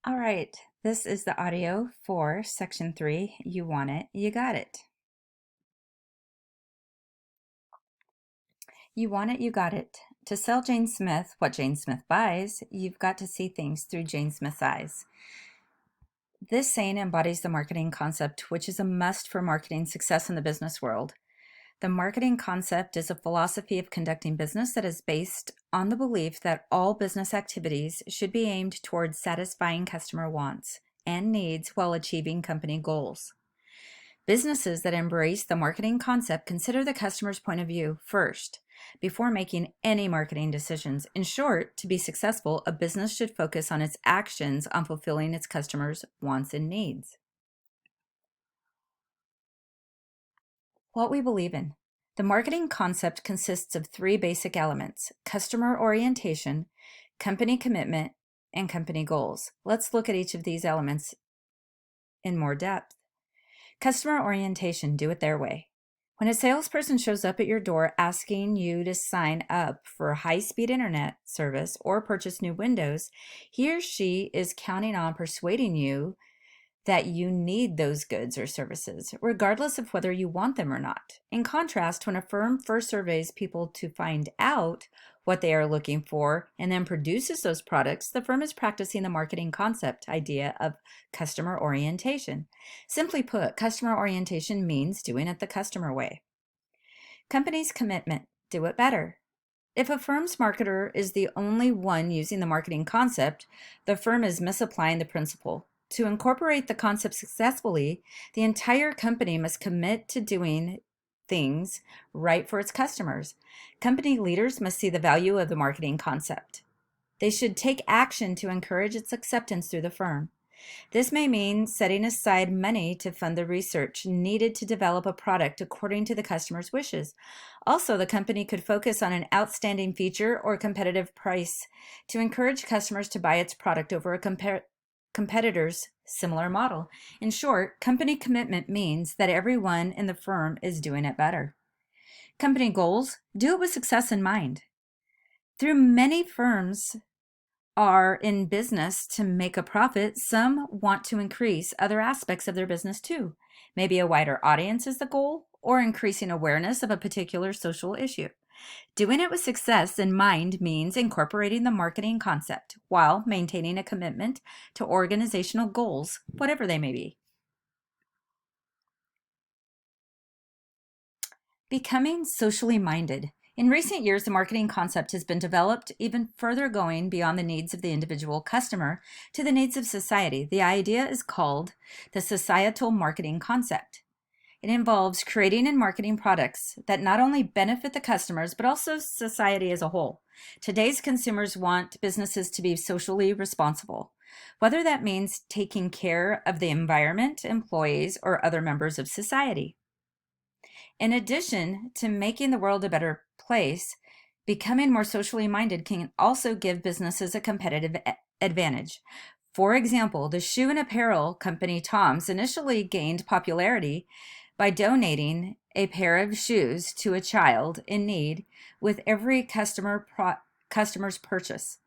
All right, this is the audio for Section 3. You want it, you got it. You want it, you got it. To sell Jane Smith what Jane Smith buys, you've got to see things through Jane Smith's eyes. This saying embodies the marketing concept, which is a must for marketing success in the business world. The marketing concept is a philosophy of conducting business that is based on the belief that all business activities should be aimed towards satisfying customer wants and needs while achieving company goals. Businesses that embrace the marketing concept consider the customer's point of view first before making any marketing decisions. In short, to be successful, a business should focus on its actions on fulfilling its customers' wants and needs. What we believe in. The marketing concept consists of three basic elements: customer orientation, company commitment, and company goals. Let's look at each of these elements in more depth. Customer orientation, do it their way. When a salesperson shows up at your door asking you to sign up for high-speed internet service or purchase new windows, he or she is counting on persuading you that you need those goods or services, regardless of whether you want them or not. In contrast, when a firm first surveys people to find out what they are looking for and then produces those products, the firm is practicing the marketing concept idea of customer orientation. Simply put, customer orientation means doing it the customer way. Company's commitment, do it better. If a firm's marketer is the only one using the marketing concept, the firm is misapplying the principle. To incorporate the concept successfully, the entire company must commit to doing things right for its customers. Company leaders must see the value of the marketing concept. They should take action to encourage its acceptance through the firm. This may mean setting aside money to fund the research needed to develop a product according to the customer's wishes. Also, the company could focus on an outstanding feature or competitive price to encourage customers to buy its product over a competitor's similar model. In short, company commitment means that everyone in the firm is doing it better. Company goals, do it with success in mind. Through many firms are in business to make a profit, some want to increase other aspects of their business too. Maybe a wider audience is the goal, or increasing awareness of a particular social issue. Doing it with success in mind means incorporating the marketing concept while maintaining a commitment to organizational goals, whatever they may be. Becoming socially minded. In recent years, the marketing concept has been developed even further, going beyond the needs of the individual customer to the needs of society. The idea is called the societal marketing concept. It involves creating and marketing products that not only benefit the customers, but also society as a whole. Today's consumers want businesses to be socially responsible, whether that means taking care of the environment, employees, or other members of society. In addition to making the world a better place, becoming more socially minded can also give businesses a competitive advantage. For example, the shoe and apparel company Tom's initially gained popularity by donating a pair of shoes to a child in need with every customer's purchase.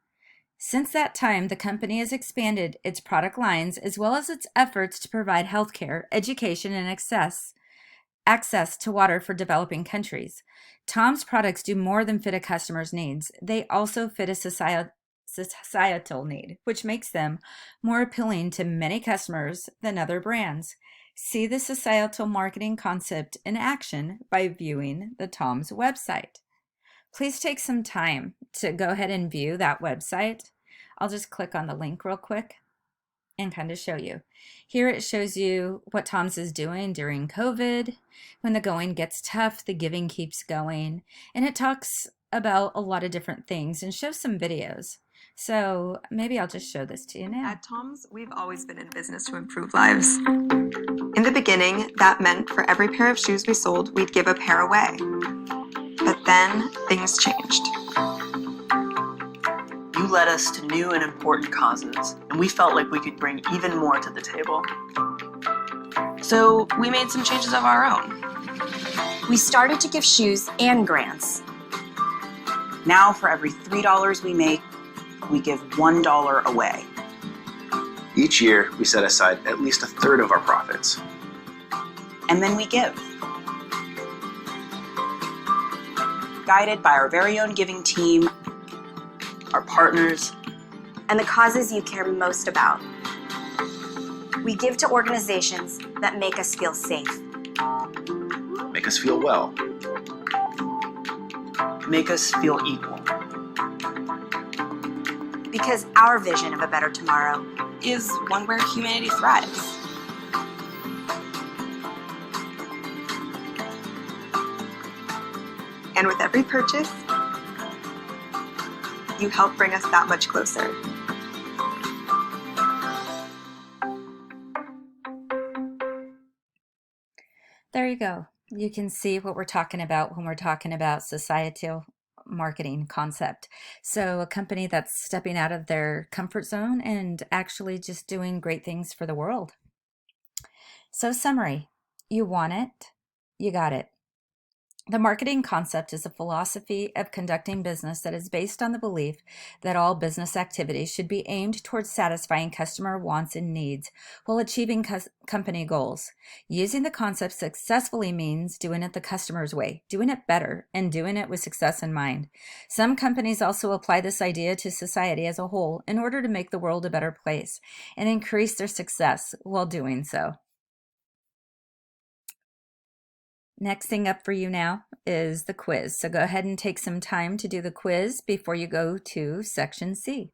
Since that time, the company has expanded its product lines as well as its efforts to provide healthcare, education, and access to water for developing countries. Tom's products do more than fit a customer's needs. They also fit a societal need, which makes them more appealing to many customers than other brands. See the societal marketing concept in action by viewing the Tom's website. Please take some time to go ahead and view that website. I'll just click on the link real quick and kind of show you. Here it shows you what Tom's is doing during COVID. When the going gets tough, the giving keeps going. And it talks about a lot of different things and shows some videos. So maybe I'll just show this to you now. At Tom's, we've always been in business to improve lives. In the beginning, that meant for every pair of shoes we sold, we'd give a pair away. But then things changed. You led us to new and important causes, and we felt like we could bring even more to the table. So we made some changes of our own. We started to give shoes and grants. Now for every $3 we make, we give $1 away. Each year, we set aside at least a third of our profits. And then we give. Guided by our very own giving team, Our partners, and the causes you care most about. We give to organizations that make us feel safe, Make us feel well. make us feel equal. because our vision of a better tomorrow is one where humanity thrives. And with every purchase, you help bring us that much closer. There you go. You can see what we're talking about when we're talking about societal marketing concept. So a company that's stepping out of their comfort zone and actually just doing great things for the world. So summary, you want it, you got it. The marketing concept is a philosophy of conducting business that is based on the belief that all business activities should be aimed towards satisfying customer wants and needs while achieving company goals. Using the concept successfully means doing it the customer's way, doing it better, and doing it with success in mind. Some companies also apply this idea to society as a whole in order to make the world a better place and increase their success while doing so. Next thing up for you now is the quiz. So go ahead and take some time to do the quiz before you go to section C.